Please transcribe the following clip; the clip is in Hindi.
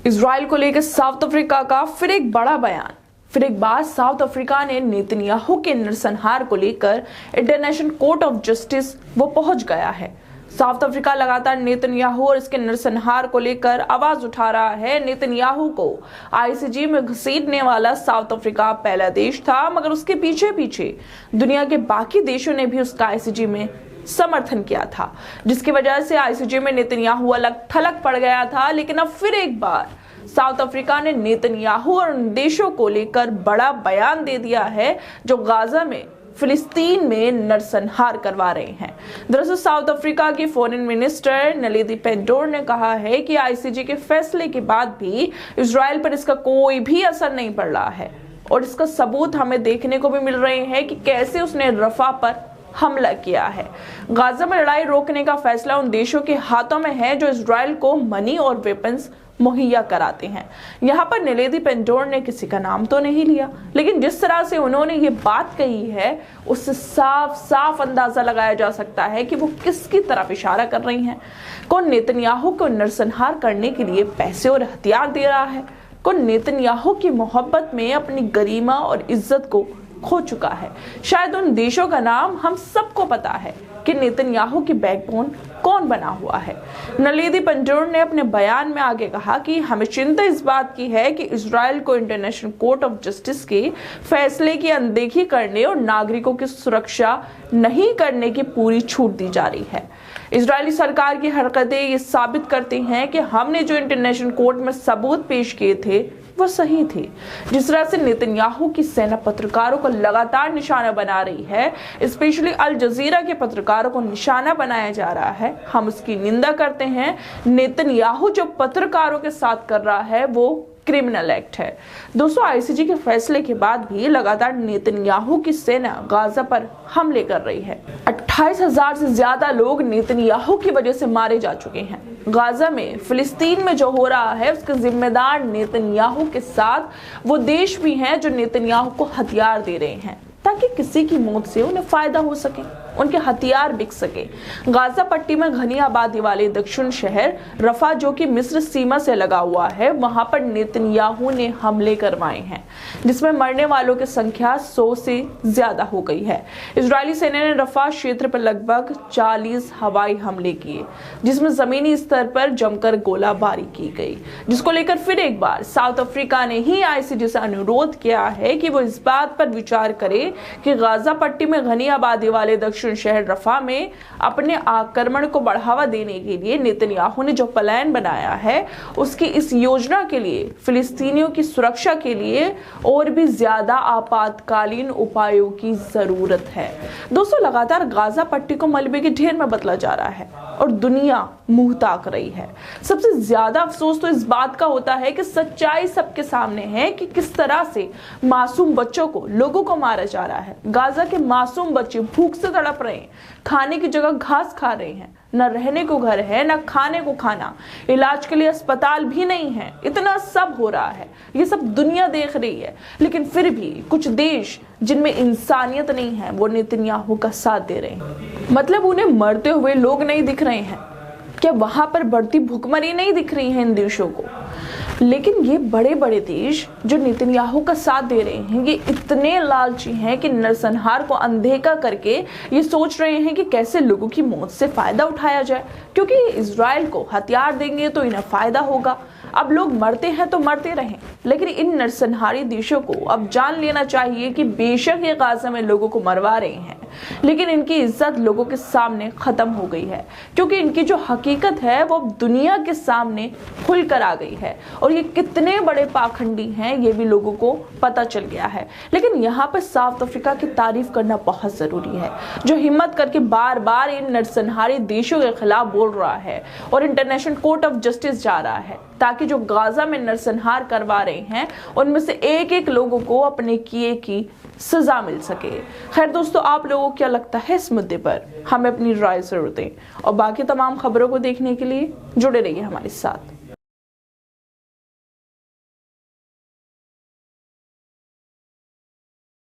इजराइल को लेकर साउथ अफ्रीका का फिर एक बड़ा बयान। फिर एक बार साउथ अफ्रीका ने नेतन्याहू के नरसंहार को लेकर इंटरनेशनल कोर्ट ऑफ जस्टिस वो पहुंच गया है। साउथ अफ्रीका लगातार नेतन्याहू और इसके नरसंहार को लेकर आवाज उठा रहा है। नेतन्याहू को आईसीजे में घसीटने वाला साउथ अफ्रीका पहला देश था, मगर उसके पीछे पीछे दुनिया के बाकी देशों ने भी उसका आईसीजे में समर्थन किया था, जिसकी वजह से आईसीजे में नेतन्याहू अलग थलग पड़ गया था। लेकिन अब फिर एक बार साउथ अफ्रीका ने नेतन्याहू और उन देशों को लेकर बड़ा बयान दे दिया है जो गाजा में फिलिस्तीन में नरसंहार करवा रहे हैं। दरअसल साउथ अफ्रीका की फॉरेन मिनिस्टर नलेदी पेंडोर ने कहा है कि आईसीजे के फैसले के बाद भी इजराइल पर इसका कोई भी असर नहीं पड़ रहा है, और इसका सबूत हमें देखने को भी मिल रहे हैं कि कैसे उसने रफा पर हमला किया है। गाजा में लड़ाई रोकने का फैसला उन देशों के हाथों में है जो इजराइल को मनी और वेपन्स मुहैया कराते हैं। यहाँ पर नलेदी पेंडोर ने किसी का नाम तो नहीं लिया, लेकिन जिस तरह से उन्होंने ये बात कही है उससे साफ साफ अंदाजा लगाया जा सकता है कि वो किसकी तरफ इशारा कर रही हैं। कौन नेतन्याहू को नरसंहार करने के लिए पैसे और हथियार दे रहा है, कौन नेतन्याहू की मोहब्बत में अपनी गरिमा और इज्जत को खो चुका है। शायद उन देशों का नाम हम सबको पता है कि नेतन्याहू की बैकबोन कौन बना हुआ है। नलेदी पेंडोर ने अपने बयान में आगे कहा कि हमें चिंता इस बात की है कि इजराइल को इंटरनेशनल कोर्ट ऑफ जस्टिस के फैसले की अनदेखी करने और नागरिकों की सुरक्षा नहीं करने की पूरी छूट दी जा रही है। इजरायली सरकार की हरकतें ये साबित करती हैं कि हमने जो इंटरनेशनल कोर्ट में सबूत पेश किए थे वो सही थे। जिस तरह से नेतन्याहू की सेना पत्रकारों को लगातार निशाना बना रही है, स्पेशली अल जजीरा के पत्रकारों को निशाना बनाया जा रहा है, हम उसकी निंदा करते हैं। नेतन्याहू जो पत्रकारों के साथ कर रहा है वो क्रिमिनल एक्ट है। दोस्तों, आईसीजे के फैसले के बाद भी लगातार नेतन्याहू की सेना गाजा पर हमले कर रही है। 28,000 से ज्यादा लोग नेतन्याहू की वजह से मारे जा चुके हैं। गाजा में फिलिस्तीन में जो हो रहा है उसके जिम्मेदार नेतन्याहू के साथ वो देश भी हैं जो नेतन्याहू को हथियार दे रहे हैं ताकि किसी की मौत से उन्हें फायदा हो सके, उनके हथियार बिक सके। गाजा पट्टी में घनी आबादी वाले दक्षिण शहर रफा जो कि मिस्र सीमा से लगा हुआ है, वहां पर नेतन्याहू ने हमले करवाए हैं, जिसमें मरने वालों की संख्या 100 से ज्यादा हो गई है। इजरायली सेना ने रफा क्षेत्र पर लगभग 40 हवाई हमले किए, जिसमें जमीनी स्तर पर जमकर गोलाबारी की गई, जिसको लेकर फिर एक बार साउथ अफ्रीका ने ही आईसीजे से अनुरोध किया है कि वो इस बात पर विचार करे कि गाजा पट्टी में घनी आबादी वाले दक्षिण शहर रफा में अपने आक्रमण को बढ़ावा देने के लिए नेतन्याहू ने जो प्लान बनाया है उसकी इस योजना के लिए फिलिस्तीनियों की सुरक्षा के लिए और भी ज्यादा आपातकालीन उपायों की जरूरत है। दोस्तों, लगातार गाजा पट्टी को मलबे के ढेर में बदला जा रहा है और दुनिया मुंह ताक रही है। सबसे ज्यादा अफसोस तो इस बात का होता है कि सच्चाई सबके सामने है कि किस तरह से मासूम बच्चों को, लोगों को मारा जा रहा है। गाजा के मासूम बच्चे भूख से तड़प रहे हैं, खाने की जगह घास खा रहे हैं, न रहने को घर है, न खाने को खाना, इलाज के लिए अस्पताल भी नहीं है। इतना सब हो रहा है, ये सब दुनिया देख रही है, लेकिन फिर भी कुछ देश जिनमें इंसानियत नहीं है वो नेतन्याहू का साथ दे रहे हैं। मतलब उन्हें मरते हुए लोग नहीं दिख रहे हैं क्या? वहां पर बढ़ती भुखमरी नहीं दिख रही है इन देशों को? लेकिन ये बड़े बड़े देश जो नेतन्याहू का साथ दे रहे हैं ये इतने लालची हैं कि नरसंहार को अनदेखा करके ये सोच रहे हैं कि कैसे लोगों की मौत से फायदा उठाया जाए, क्योंकि इजराइल को हथियार देंगे तो इन्हें फायदा होगा। अब लोग मरते हैं तो मरते रहें, लेकिन इन नरसंहारी देशों को अब जान लेना चाहिए कि बेशक ये गाजा में लोगों को मरवा रहे हैं, लेकिन इनकी इज्जत लोगों के सामने खत्म हो गई है, क्योंकि इनकी जो हकीकत है वो दुनिया के सामने खुलकर आ गई है और ये कितने बड़े पाखंडी हैं ये भी लोगों को पता चल गया है। लेकिन यहाँ पर साउथ अफ्रीका की तारीफ करना बहुत जरूरी है, जो हिम्मत करके बार बार इन नरसंहारी देशों के खिलाफ बोल रहा है और इंटरनेशनल कोर्ट ऑफ जस्टिस जा रहा है ताकि जो गाजा में नरसंहार करवा रहे हैं उनमें से एक एक लोगों को अपने किए की सजा मिल सके। खैर दोस्तों, आप लोगों को क्या लगता है इस मुद्दे पर? हमें अपनी राय जरूर दें और बाकी तमाम खबरों को देखने के लिए जुड़े रहिए हमारे साथ।